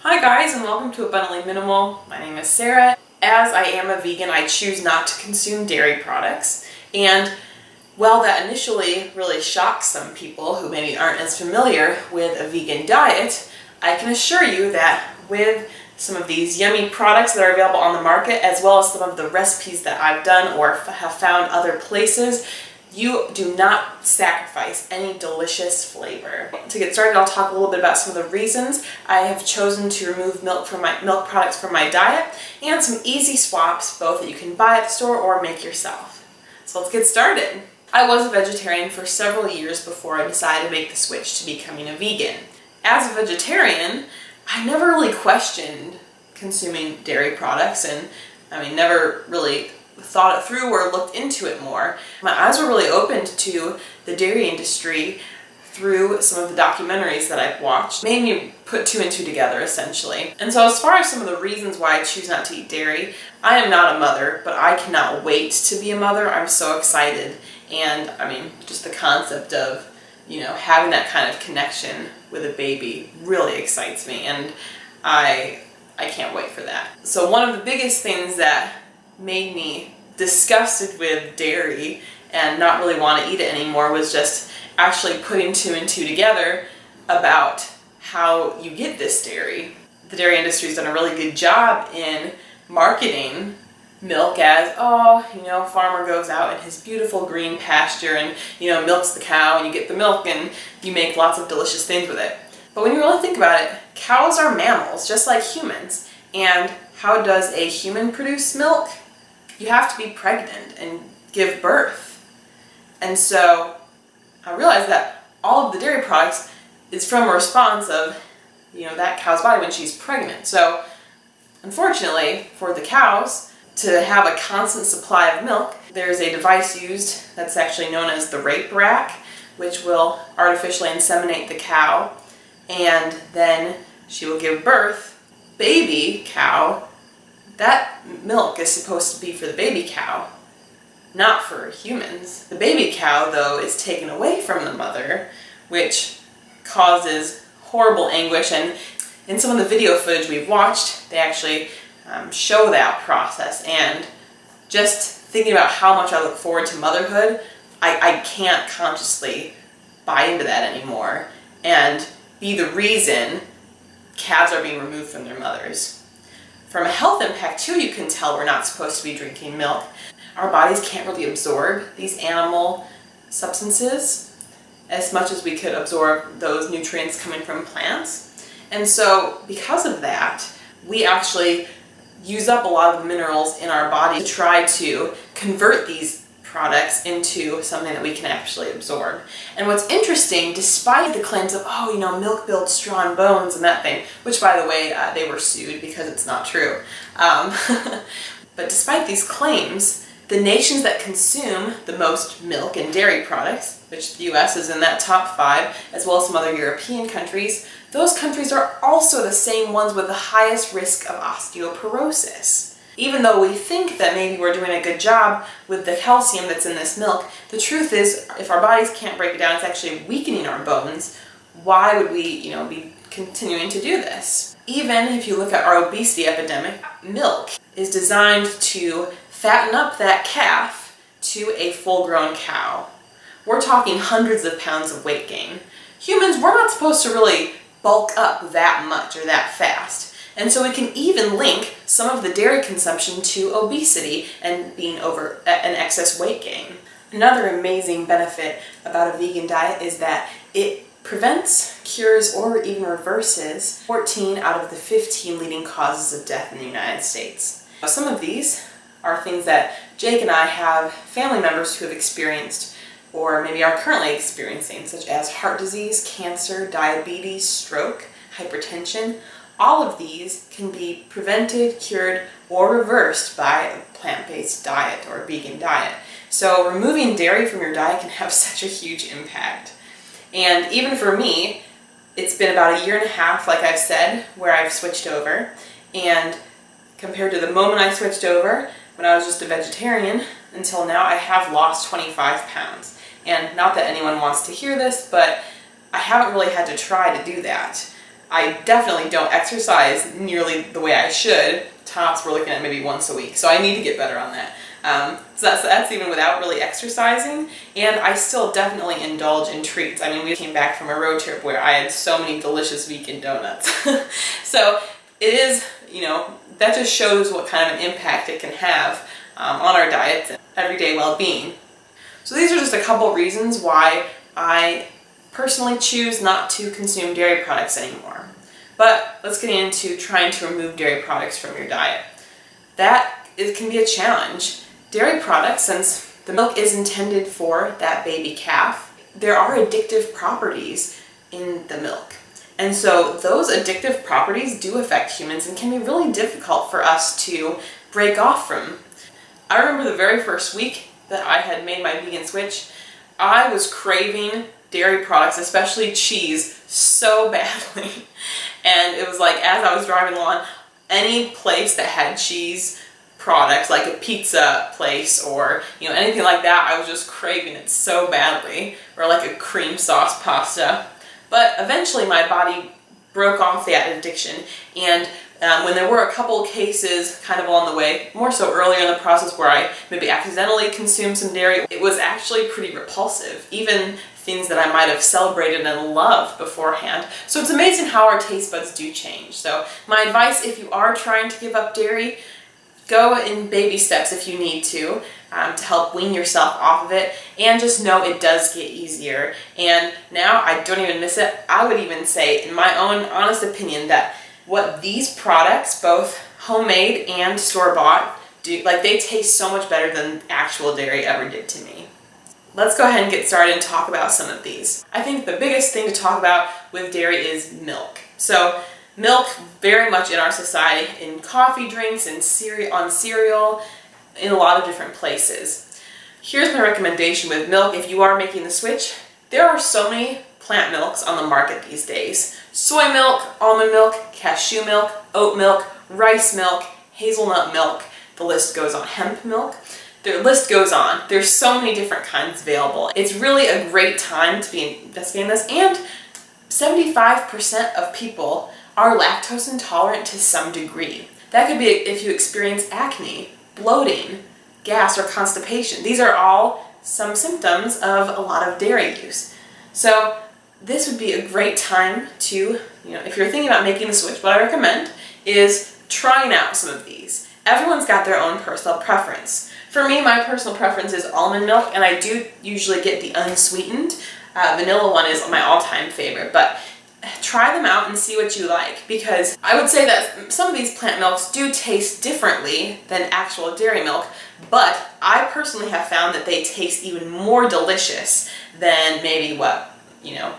Hi guys, and welcome to Abundantly Minimal. My name is Sarah. As I am a vegan, I choose not to consume dairy products. And while that initially really shocks some people who maybe aren't as familiar with a vegan diet, I can assure you that with some of these yummy products that are available on the market, as well as some of the recipes that I've done or have found other places, you do not sacrifice any delicious flavor. To get started, I'll talk a little bit about some of the reasons I have chosen to remove milk products from my diet, and some easy swaps, both that you can buy at the store or make yourself. So let's get started. I was a vegetarian for several years before I decided to make the switch to becoming a vegan. As a vegetarian, I never really questioned consuming dairy products, and never really thought it through or looked into it more. My eyes were really opened to the dairy industry through some of the documentaries that I've watched. Made me put two and two together, essentially. And so as far as some of the reasons why I choose not to eat dairy, I am not a mother, but I cannot wait to be a mother. I'm so excited. And just the concept of, having that kind of connection with a baby really excites me, and I can't wait for that. So one of the biggest things that made me disgusted with dairy and not really want to eat it anymore was just actually putting two and two together about how you get this dairy. The dairy industry's done a really good job in marketing milk as, farmer goes out in his beautiful green pasture and, milks the cow, and you get the milk and you make lots of delicious things with it. But when you really think about it, cows are mammals, just like humans. And how does a human produce milk? You have to be pregnant and give birth. And so I realized that all of the dairy products is from a response of, that cow's body when she's pregnant. So unfortunately for the cows, to have a constant supply of milk, there's a device used that's actually known as the rape rack, which will artificially inseminate the cow, and then she will give birth. Baby cow, that milk is supposed to be for the baby cow, not for humans. The baby cow, though, is taken away from the mother, which causes horrible anguish. And in some of the video footage we've watched, they actually show that process. And just thinking about how much I look forward to motherhood, I can't consciously buy into that anymore and be the reason calves are being removed from their mothers. From a health impact too, you can tell we're not supposed to be drinking milk. Our bodies can't really absorb these animal substances as much as we could absorb those nutrients coming from plants. And so because of that, we actually use up a lot of the minerals in our body to try to convert these products into something that we can actually absorb. And what's interesting, despite the claims of, milk builds strong bones and that thing, which by the way, they were sued because it's not true. But despite these claims, the nations that consume the most milk and dairy products, which the US is in that top 5, as well as some other European countries, those countries are also the same ones with the highest risk of osteoporosis. Even though we think that maybe we're doing a good job with the calcium that's in this milk, the truth is, if our bodies can't break it down, it's actually weakening our bones. Why would we, be continuing to do this? Even if you look at our obesity epidemic, milk is designed to fatten up that calf to a full-grown cow. We're talking hundreds of pounds of weight gain. Humans, we're not supposed to really bulk up that much or that fast. And so we can even link some of the dairy consumption to obesity and being over an excess weight gain. Another amazing benefit about a vegan diet is that it prevents, cures, or even reverses 14 out of the 15 leading causes of death in the United States. Some of these are things that Jake and I have family members who have experienced or maybe are currently experiencing, such as heart disease, cancer, diabetes, stroke, hypertension. All of these can be prevented, cured, or reversed by a plant-based diet or a vegan diet. So removing dairy from your diet can have such a huge impact. And even for me, it's been about 1.5 years, like I've said, where I've switched over. And compared to the moment I switched over, when I was just a vegetarian, until now, I have lost 25 pounds. And not that anyone wants to hear this, but I haven't really had to try to do that. I definitely don't exercise nearly the way I should. Tops, we're looking at maybe once a week, so I need to get better on that. So that's even without really exercising, and I still definitely indulge in treats. I mean, we came back from a road trip where I had so many delicious vegan donuts. So it is, you know, that just shows what kind of an impact it can have on our diets and everyday well-being. So these are just a couple reasons why I personally choose not to consume dairy products anymore. But let's get into trying to remove dairy products from your diet. Can be a challenge. Dairy products, since the milk is intended for that baby calf, there are addictive properties in the milk. And so those addictive properties do affect humans and can be really difficult for us to break off from. I remember the very first week that I had made my vegan switch, I was craving dairy products, especially cheese, so badly. And it was like, as I was driving along, any place that had cheese products, like a pizza place or, you know, anything like that, I was just craving it so badly. Or like a cream sauce pasta. But eventually my body broke off that addiction, and when there were a couple cases kind of along the way, more so earlier in the process where I maybe accidentally consumed some dairy, it was actually pretty repulsive, even things that I might have celebrated and loved beforehand. So it's amazing how our taste buds do change. So my advice, if you are trying to give up dairy, go in baby steps if you need to help wean yourself off of it, and just know it does get easier. And now I don't even miss it. I would even say, in my own honest opinion, that what these products, both homemade and store-bought, do, like, they taste so much better than actual dairy ever did to me. Let's go ahead and get started and talk about some of these. I think the biggest thing to talk about with dairy is milk. So milk, very much in our society, in coffee drinks, and on cereal, in a lot of different places. Here's my recommendation with milk if you are making the switch. There are so many plant milks on the market these days. Soy milk, almond milk, cashew milk, oat milk, rice milk, hazelnut milk, the list goes on, hemp milk. The list goes on. There's so many different kinds available. It's really a great time to be investigating this, and 75% of people are lactose intolerant to some degree. That could be if you experience acne, bloating, gas, or constipation. These are all some symptoms of a lot of dairy use. So this would be a great time to, if you're thinking about making the switch, what I recommend is trying out some of these. Everyone's got their own personal preference. For me, my personal preference is almond milk, and I do usually get the unsweetened. Vanilla one is my all-time favorite, but try them out and see what you like, because I would say that some of these plant milks do taste differently than actual dairy milk, but I personally have found that they taste even more delicious than maybe what,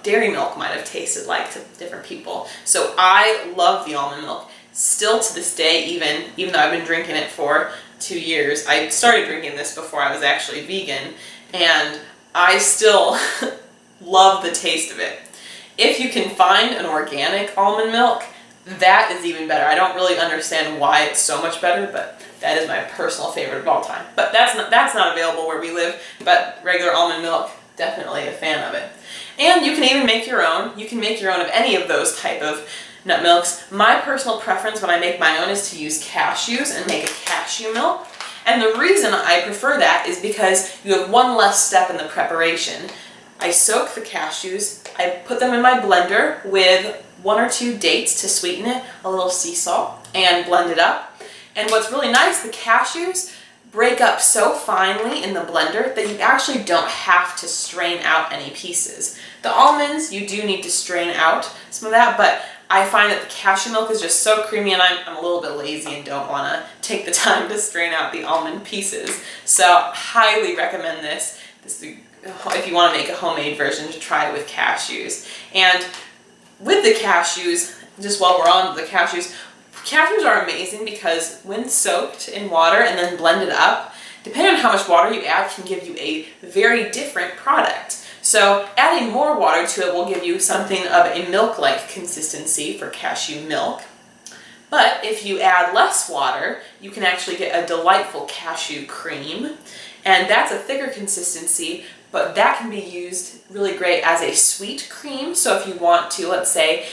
dairy milk might have tasted like to different people. So I love the almond milk. Still to this day, even though I've been drinking it for 2 years, I started drinking this before I was actually vegan, and I still love the taste of it. If you can find an organic almond milk, that is even better. I don't really understand why it's so much better, but that is my personal favorite of all time. But that's not available where we live, but regular almond milk, definitely a fan of it. And you can even make your own. You can make your own of any of those type of nut milks. My personal preference when I make my own is to use cashews and make a cashew milk. And the reason I prefer that is because you have one less step in the preparation. I soak the cashews, I put them in my blender with 1 or 2 dates to sweeten it, a little sea salt, and blend it up. And what's really nice, the cashews break up so finely in the blender that you actually don't have to strain out any pieces. The almonds, you do need to strain out some of that, but I find that the cashew milk is just so creamy, and I'm a little bit lazy and don't want to take the time to strain out the almond pieces. So highly recommend this. If you want to make a homemade version, to try it with cashews. And with the cashews, just while we're on the cashews are amazing because when soaked in water and then blended up, depending on how much water you add, can give you a very different product. So adding more water to it will give you something of a milk-like consistency for cashew milk. But if you add less water, you can actually get a delightful cashew cream. And that's a thicker consistency, but that can be used really great as a sweet cream. So if you want to, let's say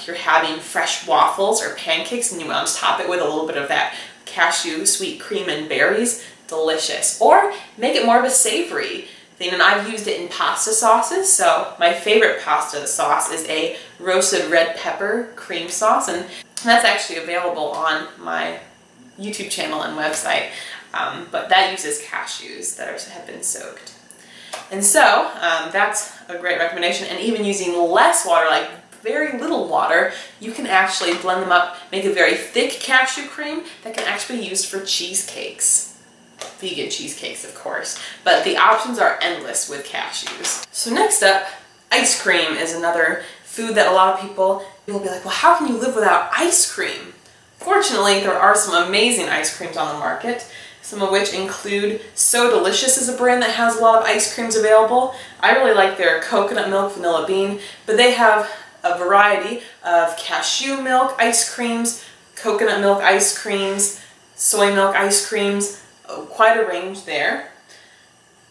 you're having fresh waffles or pancakes and you want to top it with a little bit of that cashew sweet cream and berries, delicious. Or make it more of a savory thing, and I've used it in pasta sauces. So my favorite pasta sauce is a roasted red pepper cream sauce, and that's actually available on my YouTube channel and website. But that uses cashews that have been soaked. And so that's a great recommendation. And even using less water, like very little water, you can actually blend them up, make a very thick cashew cream that can actually be used for cheesecakes. Vegan cheesecakes, of course. But the options are endless with cashews. So next up, ice cream is another food that a lot of people will be like, well, how can you live without ice cream? Fortunately, there are some amazing ice creams on the market, some of which include So Delicious is a brand that has a lot of ice creams available. I really like their coconut milk vanilla bean, but they have a variety of cashew milk ice creams, coconut milk ice creams, soy milk ice creams, quite a range there.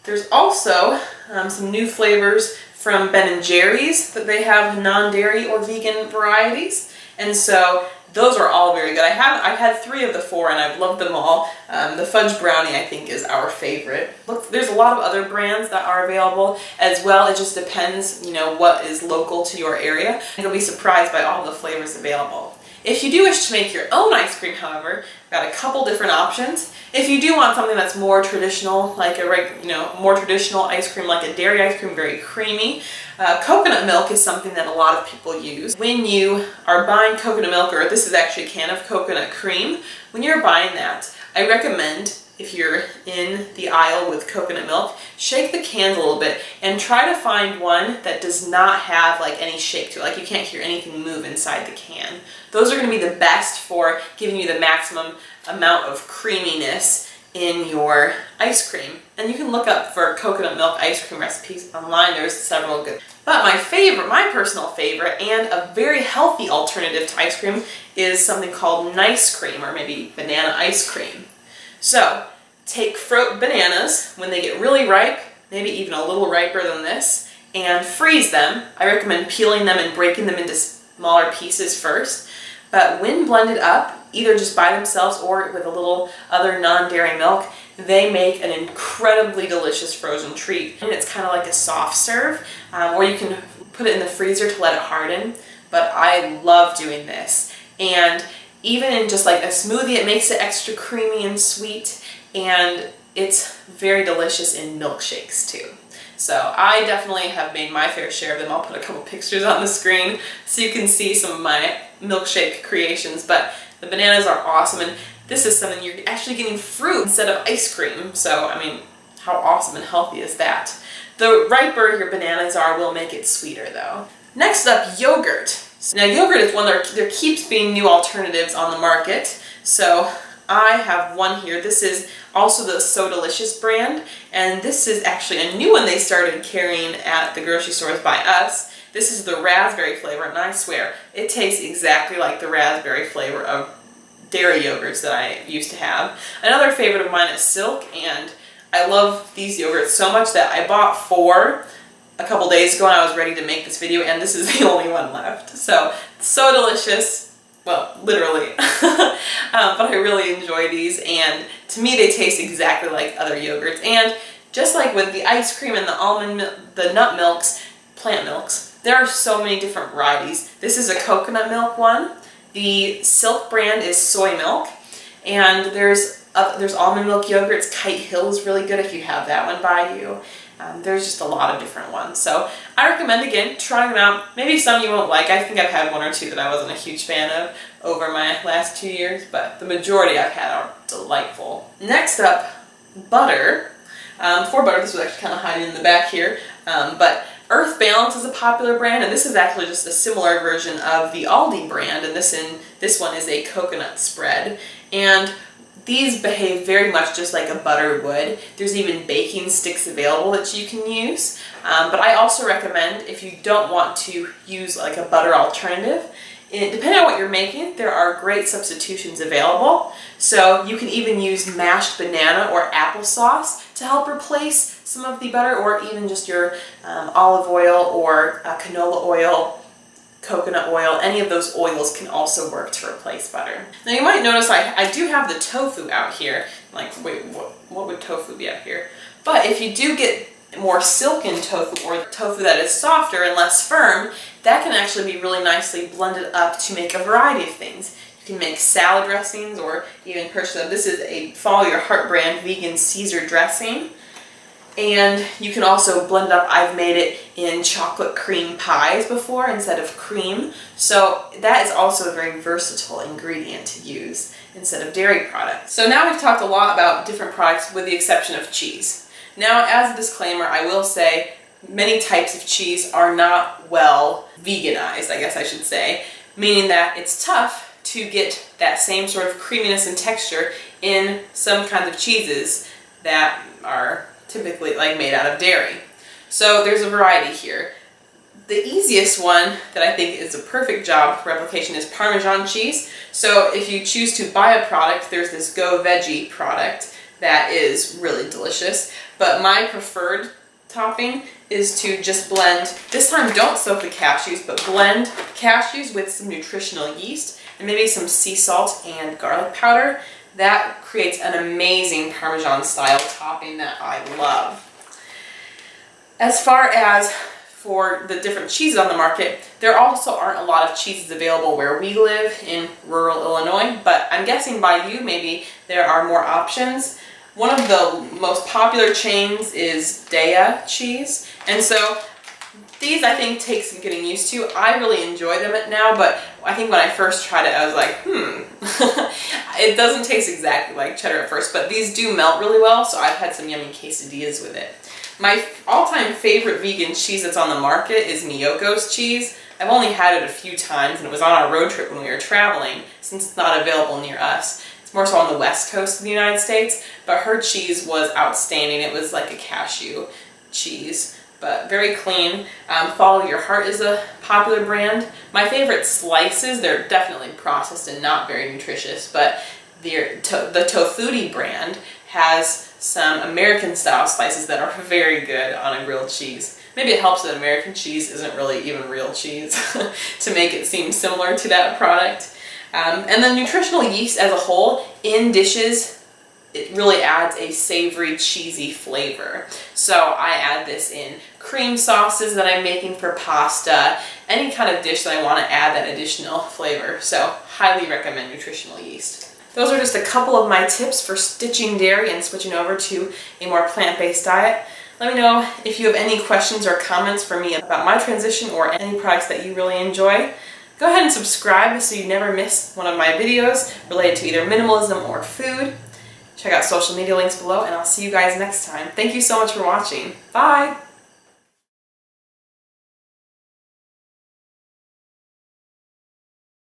There's also some new flavors from Ben & Jerry's that they have non-dairy or vegan varieties, and so those are all very good. I've had 3 of the 4 and I've loved them all. The fudge brownie I think is our favorite. Look, there's a lot of other brands that are available as well. It just depends, you know, what is local to your area. You'll be surprised by all the flavors available. If you do wish to make your own ice cream, however, we've got a couple different options. If you do want something that's more traditional, like more traditional ice cream, like a dairy ice cream, very creamy, coconut milk is something that a lot of people use. When you are buying coconut milk, or this is actually a can of coconut cream, when you're buying that, I recommend, if you're in the aisle with coconut milk, shake the cans a little bit and try to find one that does not have like any shake to it, like you can't hear anything move inside the can. Those are going to be the best for giving you the maximum amount of creaminess in your ice cream. And you can look up for coconut milk ice cream recipes online. There's several good. But my personal favorite, and a very healthy alternative to ice cream, is something called nice cream, or maybe banana ice cream. So take bananas when they get really ripe, maybe even a little riper than this, and freeze them. I recommend peeling them and breaking them into smaller pieces first. But when blended up, either just by themselves or with a little other non-dairy milk, they make an incredibly delicious frozen treat. And it's kind of like a soft serve, or you can put it in the freezer to let it harden. But I love doing this. And even in just like a smoothie, it makes it extra creamy and sweet, and it's very delicious in milkshakes too. So I definitely have made my fair share of them. I'll put a couple pictures on the screen so you can see some of my milkshake creations, but the bananas are awesome, and this is something you're actually getting fruit instead of ice cream, so I mean, how awesome and healthy is that? The riper your bananas are will make it sweeter though. Next up, yogurt. Now yogurt is one that there keeps being new alternatives on the market, so I have one here. This is also the So Delicious brand, and this is actually a new one they started carrying at the grocery stores by us. This is the raspberry flavor, and I swear, it tastes exactly like the raspberry flavor of dairy yogurts that I used to have. Another favorite of mine is Silk, and I love these yogurts so much that I bought 4 a couple days ago and I was ready to make this video, and this is the only one left. So delicious. Well, literally. But I really enjoy these, and to me they taste exactly like other yogurts. And just like with the ice cream and the nut milks, plant milks, there are so many different varieties. This is a coconut milk one. The Silk brand is soy milk, and there's almond milk yogurts. Kite Hill is really good if you have that one by you. There's just a lot of different ones. So I recommend, again, trying them out. Maybe some you won't like. I think I've had 1 or 2 that I wasn't a huge fan of over my last 2 years, but the majority I've had are delightful. Next up, butter. For butter, this was actually kind of hiding in the back here, but Earth Balance is a popular brand, and this is actually just a similar version of the Aldi brand, and this one is a coconut spread. And these behave very much just like a butter would. There's even baking sticks available that you can use. But I also recommend, if you don't want to use like a butter alternative, depending on what you're making, there are great substitutions available. So you can even use mashed banana or applesauce to help replace some of the butter, or even just your olive oil or canola oil, coconut oil. Any of those oils can also work to replace butter. Now you might notice I do have the tofu out here. Like, wait, what would tofu be out here? But if you do get more silken tofu, or tofu that is softer and less firm, that can actually be really nicely blended up to make a variety of things. You can make salad dressings, or even purchase them. This is a Follow Your Heart brand vegan Caesar dressing. And you can also blend up, I've made it in chocolate cream pies before instead of cream. So that is also a very versatile ingredient to use instead of dairy products. So now we've talked a lot about different products with the exception of cheese. Now, as a disclaimer, I will say many types of cheese are not well veganized, I guess I should say, meaning that it's tough to get that same sort of creaminess and texture in some kinds of cheeses that are typically like made out of dairy. So there's a variety here. The easiest one that I think is a perfect job for replication is Parmesan cheese. So if you choose to buy a product, there's this Go Veggie product that is really delicious. But my preferred topping is to just blend, this time don't soak the cashews, but blend cashews with some nutritional yeast and maybe some sea salt and garlic powder. That creates an amazing Parmesan style topping that I love. As far as for the different cheeses on the market, there also aren't a lot of cheeses available where we live in rural Illinois, but I'm guessing by you maybe there are more options. One of the most popular chains is Daiya cheese, and so these I think take some getting used to. I really enjoy them now, but I think when I first tried it I was like, it doesn't taste exactly like cheddar at first, but these do melt really well, so I've had some yummy quesadillas with it. My all-time favorite vegan cheese that's on the market is Miyoko's cheese. I've only had it a few times, and it was on our road trip when we were traveling, since it's not available near us. It's more so on the west coast of the United States, but her cheese was outstanding. It was like a cashew cheese, but very clean. Follow Your Heart is a popular brand. My favorite slices, they're definitely processed and not very nutritious, but the Tofutti brand has some American style slices that are very good on a grilled cheese. Maybe it helps that American cheese isn't really even real cheese to make it seem similar to that product. And the nutritional yeast as a whole in dishes, it really adds a savory, cheesy flavor. So I add this in cream sauces that I'm making for pasta, any kind of dish that I want to add that additional flavor. So highly recommend nutritional yeast. Those are just a couple of my tips for ditching dairy and switching over to a more plant-based diet. Let me know if you have any questions or comments for me about my transition or any products that you really enjoy. Go ahead and subscribe so you never miss one of my videos related to either minimalism or food. Check out social media links below, and I'll see you guys next time. Thank you so much for watching. Bye!